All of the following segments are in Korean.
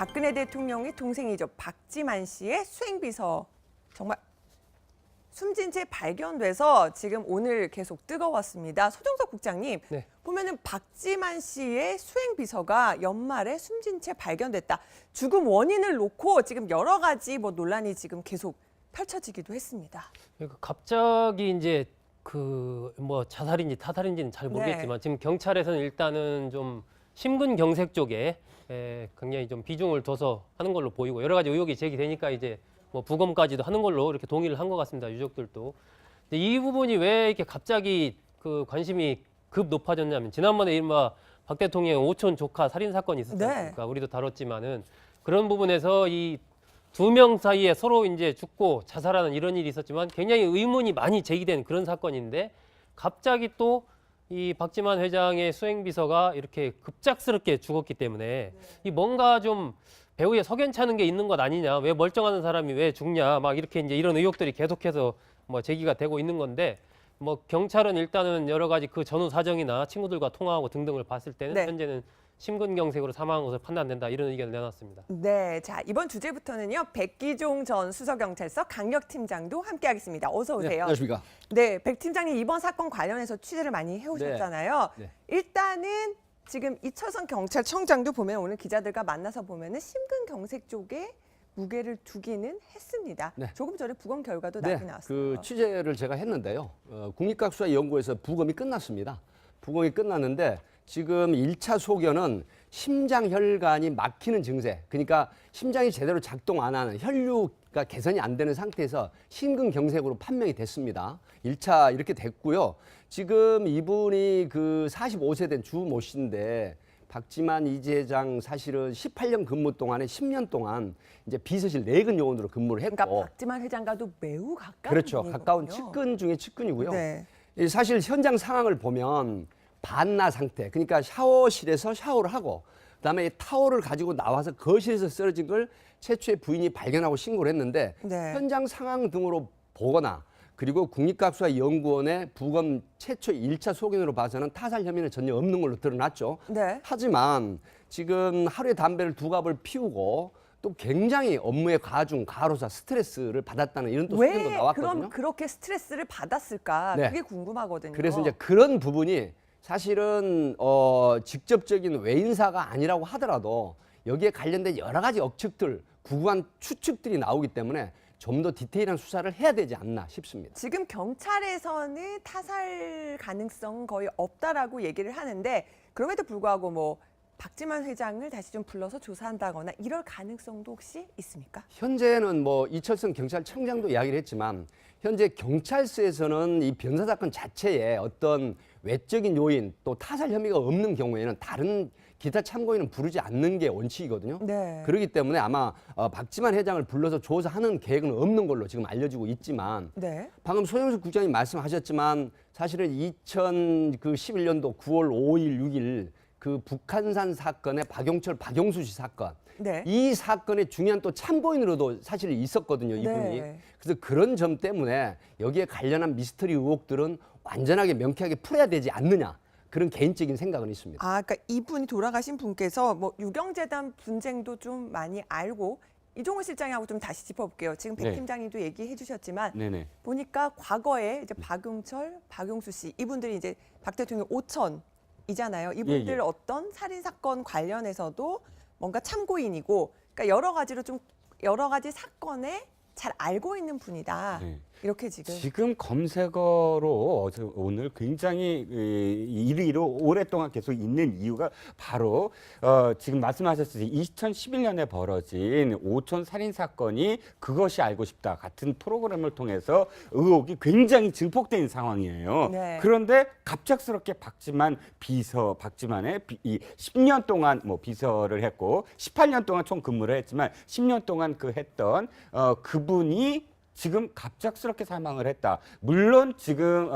박근혜 대통령의 동생이죠. 박지만 씨의 수행비서 정말 숨진 채 발견돼서 지금 오늘 계속 뜨거웠습니다. 소정석 국장님, 네. 보면은 박지만 씨의 수행비서가 연말에 숨진 채 발견됐다. 죽음 원인을 놓고 지금 여러 가지 논란이 지금 계속 펼쳐지기도 했습니다. 그러니까 갑자기 이제 자살인지 타살인지는 잘 모르겠지만 지금 경찰에서는 일단은 좀 심근경색 쪽에 굉장히 좀 비중을 둬서 하는 걸로 보이고 여러 가지 의혹이 제기되니까 이제 부검까지도 하는 걸로 이렇게 동의를 한 것 같습니다. 유족들도. 근데 이 부분이 왜 이렇게 갑자기 관심이 급 높아졌냐면 지난번에 이른바 박 대통령 오촌 조카 살인 사건이 있었지 않습니까? 우리도 다뤘지만은 그런 부분에서 이 두 명 사이에 서로 이제 죽고 자살하는 이런 일이 있었지만 굉장히 의문이 많이 제기된 그런 사건인데 갑자기 또 이 박지만 회장의 수행비서가 이렇게 급작스럽게 죽었기 때문에 이 뭔가 좀 배후에 석연찮은 게 있는 것 아니냐, 왜 멀쩡한 사람이 왜 죽냐, 막 이렇게 이제 이런 의혹들이 계속해서 제기가 되고 있는 건데 경찰은 일단은 여러 가지 그 전후 사정이나 친구들과 통화하고 등등을 봤을 때는 현재는 심근경색으로 사망한 것으로 판단된다 이런 의견을 내놨습니다. 네, 자 이번 주제부터는요 백기종 전 수서경찰서 강력팀장도 함께하겠습니다. 어서 오세요. 네, 안녕하십니까. 네, 백 팀장님 이번 사건 관련해서 취재를 많이 해오셨잖아요. 네. 일단은 지금 이철성 경찰청장도 보면 오늘 기자들과 만나서 보면은 심근경색 쪽에 무게를 두기는 했습니다. 네. 조금 전에 부검 결과도 나오긴 나왔어요. 그 취재를 제가 했는데요. 국립각수사연구에서 부검이 끝났습니다. 부검이 끝났는데 지금 1차 소견은 심장혈관이 막히는 증세, 그러니까 심장이 제대로 작동 안 하는 혈류가 개선이 안 되는 상태에서 심근경색으로 판명이 됐습니다. 1차 이렇게 됐고요. 지금 이분이 45세 된 주 모 씨인데 박지만 이재장 사실은 18년 근무 동안에 10년 동안 이제 비서실 내근 요원으로 근무를 했고, 그러니까 박지만 회장과도 매우 가까운 그렇죠. 분이군요. 가까운 측근 중에 측근이고요. 네. 사실 현장 상황을 보면 반나 상태, 그러니까 샤워실에서 샤워를 하고 그다음에 타월을 가지고 나와서 거실에서 쓰러진 걸 최초의 부인이 발견하고 신고를 했는데 현장 상황 등으로 보거나 그리고 국립각수사연구원의 부검 최초 1차 소견으로 봐서는 타살 혐의는 전혀 없는 걸로 드러났죠. 하지만 지금 하루에 담배를 2갑을 피우고 또 굉장히 업무의 과중, 과로사, 스트레스를 받았다는 이런 또 소견도 나왔거든요. 그럼 그렇게 스트레스를 받았을까? 그게 궁금하거든요. 그래서 이제 그런 부분이 사실은 직접적인 외인사가 아니라고 하더라도 여기에 관련된 여러 가지 억측들, 구구한 추측들이 나오기 때문에 좀 더 디테일한 수사를 해야 되지 않나 싶습니다. 지금 경찰에서는 타살 가능성 거의 없다라고 얘기를 하는데 그럼에도 불구하고 박지만 회장을 다시 좀 불러서 조사한다거나 이럴 가능성도 혹시 있습니까? 현재는 이철성 경찰청장도 이야기를 했지만 현재 경찰서에서는 이 변사 사건 자체에 어떤 외적인 요인 또 타살 혐의가 없는 경우에는 다른 기타 참고인은 부르지 않는 게 원칙이거든요. 그렇기 때문에 아마 박지만 회장을 불러서 조사하는 계획은 없는 걸로 지금 알려지고 있지만 방금 소영숙 국장님 말씀하셨지만 사실은 2011년도 9월 5일, 6일 그 북한산 사건의 박용철, 박용수 씨 사건. 이 사건의 중요한 또 참고인으로도 사실 있었거든요, 이분이. 그래서 그런 점 때문에 여기에 관련한 미스터리 의혹들은 완전하게 명쾌하게 풀어야 되지 않느냐. 그런 개인적인 생각은 있습니다. 그러니까 이분이 돌아가신 분께서 유경재단 분쟁도 좀 많이 알고 이종호 실장하고 좀 다시 짚어볼게요. 지금 백 팀장님도 얘기해 주셨지만 보니까 과거에 이제 박용철, 박용수 씨 이분들이 이제 박 대통령 오천이잖아요. 이분들 어떤 살인 사건 관련해서도 뭔가 참고인이고, 그러니까 여러 가지 사건에 잘 알고 있는 분이다. 이렇게 지금 검색어로 오늘 굉장히 이르기로 오랫동안 계속 있는 이유가 바로 지금 말씀하셨듯이 2011년에 벌어진 오촌 살인 사건이 그것이 알고 싶다 같은 프로그램을 통해서 의혹이 굉장히 증폭된 상황이에요. 그런데 갑작스럽게 박지만의 10년 동안 비서를 했고 18년 동안 총 근무를 했지만 10년 동안 했던 그분이 지금 갑작스럽게 사망을 했다. 물론 지금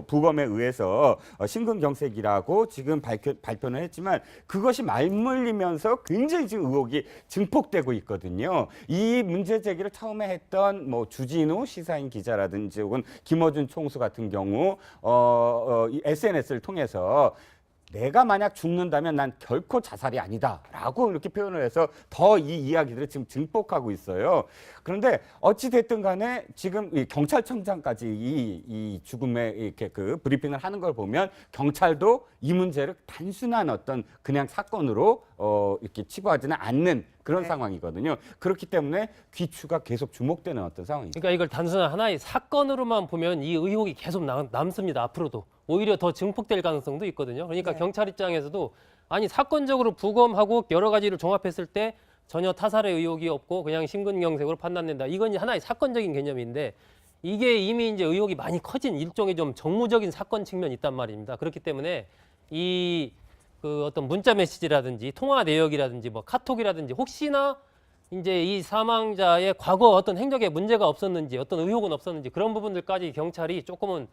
부검에 의해서 심근경색이라고 지금 발표는 했지만 그것이 말물리면서 굉장히 지금 의혹이 증폭되고 있거든요. 이 문제 제기를 처음에 했던 주진우 시사인 기자라든지 혹은 김어준 총수 같은 경우 SNS를 통해서 내가 만약 죽는다면 난 결코 자살이 아니다라고 이렇게 표현을 해서 더 이 이야기들을 지금 증폭하고 있어요. 그런데 어찌 됐든 간에 지금 이 경찰청장까지 이 죽음에 이렇게 그 브리핑을 하는 걸 보면 경찰도 이 문제를 단순한 어떤 그냥 사건으로 이렇게 치부하지는 않는 그런 네. 상황이거든요. 그렇기 때문에 귀추가 계속 주목되는 어떤 상황입니다. 그러니까 이걸 단순한 하나의 사건으로만 보면 이 의혹이 계속 남습니다. 앞으로도 오히려 더 증폭될 가능성도 있거든요. 그러니까 네. 경찰 입장에서도 아니 사건적으로 부검하고 여러 가지를 종합했을 때 전혀 타살의 의혹이 없고 그냥 심근경색으로 판단된다. 이건 이제 하나의 사건적인 개념인데 이게 이미 이제 의혹이 많이 커진 일종의 좀 정무적인 사건 측면이 있단 말입니다. 그렇기 때문에 이 그 어떤 문자 메시지라든지 통화 내역이라든지 뭐 카톡이라든지 혹시나 이제 이 사망자의 과거 어떤 행적에 문제가 없었는지 어떤 의혹은 없었는지 그런 부분들까지 경찰이 조금은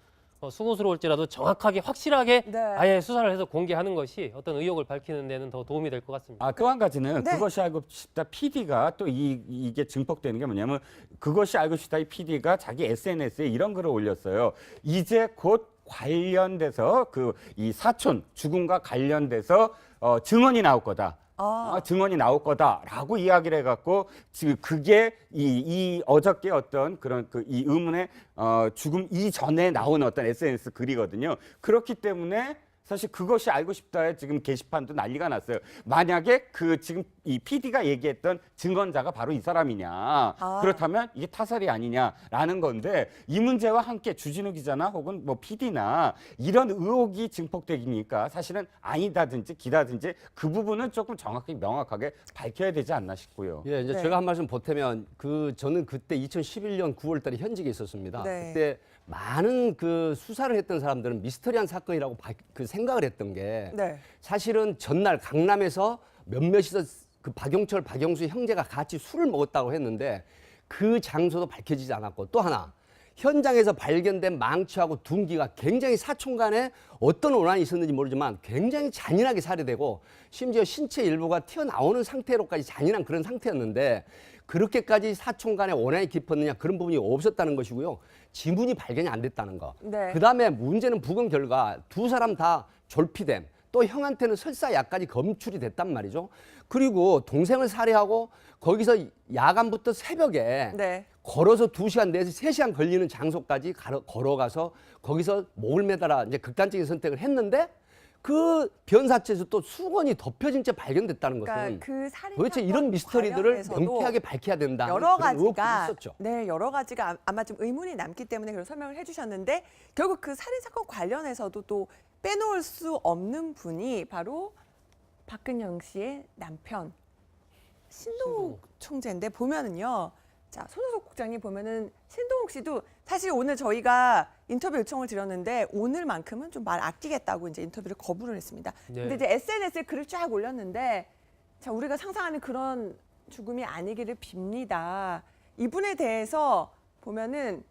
수고스러울지라도 정확하게 확실하게 네. 아예 수사를 해서 공개하는 것이 어떤 의혹을 밝히는 데는 더 도움이 될 것 같습니다. 또 한 가지는 네. 그것이 알고 싶다 PD가 또 이게 증폭되는 게 뭐냐면 그것이 알고 싶다 이 PD가 자기 SNS에 이런 글을 올렸어요. 이제 곧 관련돼서 이 사촌 죽음과 관련돼서 증언이 나올 거다. 증언이 나올 거다라고 이야기를 해갖고 지금 그게 이 어저께 어떤 그런 이 의문의 죽음 이전에 나온 어떤 SNS 글이거든요. 그렇기 때문에 사실 그것이 알고 싶다에 지금 게시판도 난리가 났어요. 만약에 지금 이 PD가 얘기했던 증언자가 바로 이 사람이냐. 그렇다면 이게 타살이 아니냐라는 건데 이 문제와 함께 주진우 기자나 혹은 뭐 PD나 이런 의혹이 증폭되니까 사실은 아니다든지 기다든지 그 부분은 조금 정확히 명확하게 밝혀야 되지 않나 싶고요. 예, 이제 네. 제가 한 말씀 보태면 저는 그때 2011년 9월 달에 현직에 있었습니다. 네. 그때 많은 그 수사를 했던 사람들은 미스터리한 사건이라고 생각을 했던 게 네. 사실은 전날 강남에서 몇몇이서 그 박용철, 박영수 형제가 같이 술을 먹었다고 했는데 그 장소도 밝혀지지 않았고 또 하나 현장에서 발견된 망치하고 둔기가 굉장히 사촌 간에 어떤 원한이 있었는지 모르지만 굉장히 잔인하게 살해되고 심지어 신체 일부가 튀어나오는 상태로까지 잔인한 그런 상태였는데 그렇게까지 사촌 간에 원한이 깊었느냐 그런 부분이 없었다는 것이고요. 지문이 발견이 안 됐다는 거. 네. 그다음에 문제는 부검 결과 두 사람 다 졸피뎀 또 형한테는 설사약까지 검출이 됐단 말이죠. 그리고 동생을 살해하고 거기서 야간부터 새벽에 네. 걸어서 2시간 내지 3시간 걸리는 장소까지 걸어가서 거기서 목을 매달아 이제 극단적인 선택을 했는데 그 변사체에서 또 수건이 덮여진 채 발견됐다는 것은 그러니까 그 살인 도대체 사건 이런 미스터리들을 관련해서도 명쾌하게 밝혀야 된다는 여러 그런 의혹들이 가지가 있었죠. 네, 여러 가지가 아마 좀 의문이 남기 때문에 그런 설명을 해주셨는데 결국 그 살인 사건 관련해서도 또 빼놓을 수 없는 분이 바로 박근영 씨의 남편 신동욱 총재인데 보면은요. 자, 손우석 국장님 보면은 신동욱 씨도 사실 오늘 저희가 인터뷰 요청을 드렸는데 오늘만큼은 좀 말 아끼겠다고 이제 인터뷰를 거부를 했습니다. 네. 근데 이제 SNS에 글을 쫙 올렸는데 자, 우리가 상상하는 그런 죽음이 아니기를 빕니다. 이분에 대해서 보면은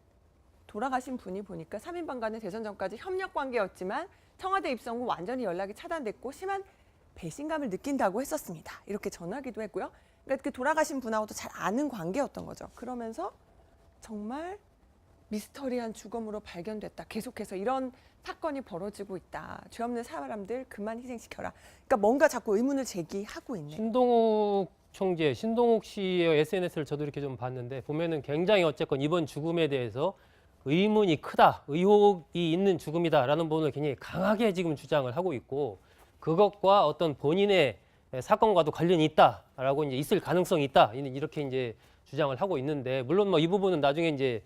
돌아가신 분이 보니까 3인방 간의 대선 전까지 협력 관계였지만 청와대 입성 후 완전히 연락이 차단됐고 심한 배신감을 느낀다고 했었습니다. 이렇게 전하기도 했고요. 그러니까 그 돌아가신 분하고도 잘 아는 관계였던 거죠. 그러면서 정말 미스터리한 죽음으로 발견됐다. 계속해서 이런 사건이 벌어지고 있다. 죄 없는 사람들 그만 희생시켜라. 그러니까 뭔가 자꾸 의문을 제기하고 있네. 신동욱 총재, 신동욱 씨의 SNS를 저도 이렇게 좀 봤는데 보면은 굉장히 어쨌건 이번 죽음에 대해서 의문이 크다, 의혹이 있는 죽음이다라는 부분을 굉장히 강하게 지금 주장을 하고 있고 그것과 어떤 본인의 사건과도 관련이 있다라고 이제 있을 가능성이 있다 이렇게 이제 주장을 하고 있는데 물론 뭐 이 부분은 나중에 이제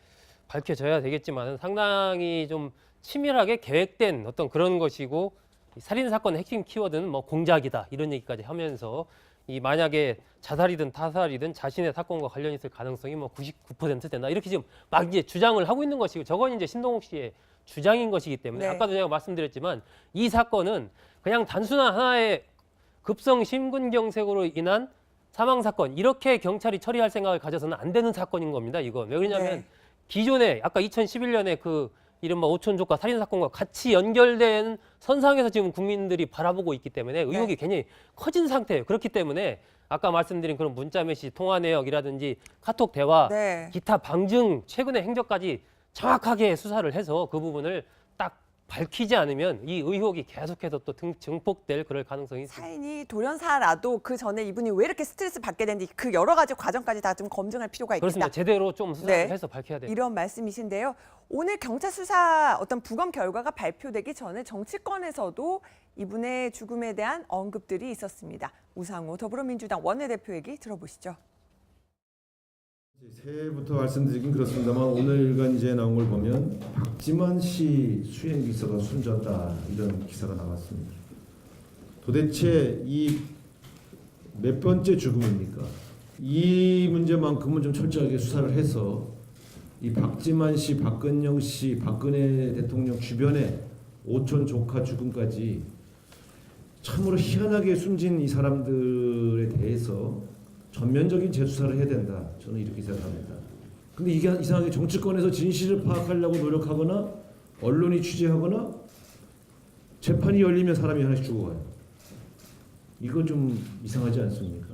밝혀져야 되겠지만 상당히 좀 치밀하게 계획된 어떤 그런 것이고 살인 사건의 핵심 키워드는 뭐 공작이다 이런 얘기까지 하면서 이 만약에 자살이든 타살이든 자신의 사건과 관련이 있을 가능성이 뭐 99% 된다 이렇게 지금 막 이제 주장을 하고 있는 것이고 저건 이제 신동욱 씨의 주장인 것이기 때문에 네. 아까도 제가 말씀드렸지만 이 사건은 그냥 단순한 하나의 급성 심근경색으로 인한 사망 사건 이렇게 경찰이 처리할 생각을 가져서는 안 되는 사건인 겁니다. 이건 왜 그러냐면 네. 기존에 아까 2011년에 그 이른바 오촌조카 살인 사건과 같이 연결된 선상에서 지금 국민들이 바라보고 있기 때문에 의혹이 굉장히 커진 상태예요. 그렇기 때문에 아까 말씀드린 그런 문자 메시지, 통화 내역이라든지 카톡 대화, 네. 기타 방증, 최근의 행적까지 정확하게 수사를 해서 그 부분을 딱 밝히지 않으면 이 의혹이 계속해서 또 증폭될 그럴 가능성이 있습니다. 사인이 돌연사라도 그 전에 이분이 왜 이렇게 스트레스 받게 됐는지 그 여러 가지 과정까지 다 좀 검증할 필요가 있겠다. 그렇습니다. 제대로 좀 수사를 네. 해서 밝혀야 돼요. 이런 말씀이신데요. 오늘 경찰 수사 어떤 부검 결과가 발표되기 전에 정치권에서도 이분의 죽음에 대한 언급들이 있었습니다. 우상호 더불어민주당 원내대표 얘기 들어보시죠. 새해부터 말씀드리긴 그렇습니다만 오늘간 이제 나온 걸 보면 박지만 씨 수행 기사가 숨졌다 이런 기사가 나왔습니다. 도대체 이 몇 번째 죽음입니까? 이 문제만큼은 좀 철저하게 수사를 해서 이 박지만 씨, 박근영 씨, 박근혜 대통령 주변에 오촌 조카 죽음까지 참으로 희한하게 숨진 이 사람들에 대해서 전면적인 재수사를 해야 된다. 저는 이렇게 생각합니다. 근데 이게 이상하게 정치권에서 진실을 파악하려고 노력하거나 언론이 취재하거나 재판이 열리면 사람이 하나씩 죽어가요. 이건 좀 이상하지 않습니까?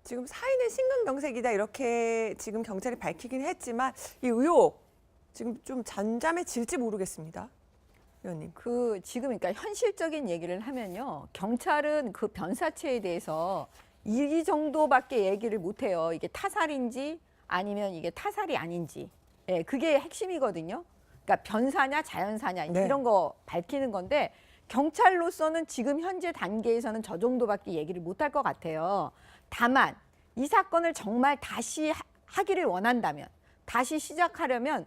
지금 사인은 심근경색이다 이렇게 지금 경찰이 밝히긴 했지만 이 의혹 지금 좀 잠잠해질지 모르겠습니다. 의원님. 지금 그러니까 현실적인 얘기를 하면요. 경찰은 그 변사체에 대해서 이 정도밖에 얘기를 못 해요. 이게 타살인지 아니면 이게 타살이 아닌지. 예, 그게 핵심이거든요. 그러니까 변사냐 자연사냐 네. 이런 거 밝히는 건데 경찰로서는 지금 현재 단계에서는 저 정도밖에 얘기를 못 할 것 같아요. 다만 이 사건을 정말 다시 하기를 원한다면 다시 시작하려면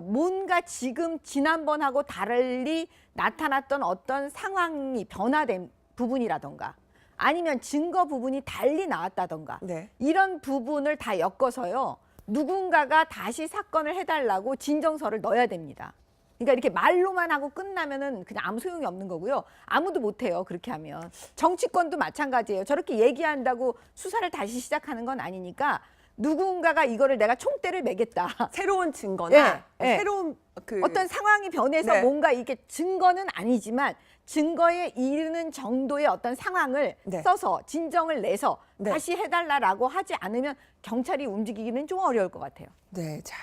뭔가 지금 지난번하고 달리 나타났던 어떤 상황이 변화된 부분이라던가 아니면 증거 부분이 달리 나왔다던가 네. 이런 부분을 다 엮어서요. 누군가가 다시 사건을 해달라고 진정서를 넣어야 됩니다. 그러니까 이렇게 말로만 하고 끝나면은 그냥 아무 소용이 없는 거고요. 아무도 못해요. 그렇게 하면. 정치권도 마찬가지예요. 저렇게 얘기한다고 수사를 다시 시작하는 건 아니니까 누군가가 이거를 내가 총대를 매겠다. 새로운 증거나 예, 예. 새로운 어떤 상황이 변해서 네. 뭔가 이게 증거는 아니지만 증거에 이르는 정도의 어떤 상황을 네. 써서 진정을 내서 네. 다시 해달라고 하지 않으면 경찰이 움직이기는 좀 어려울 것 같아요. 네, 자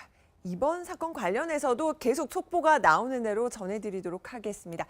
이번 사건 관련해서도 계속 속보가 나오는 대로 전해드리도록 하겠습니다.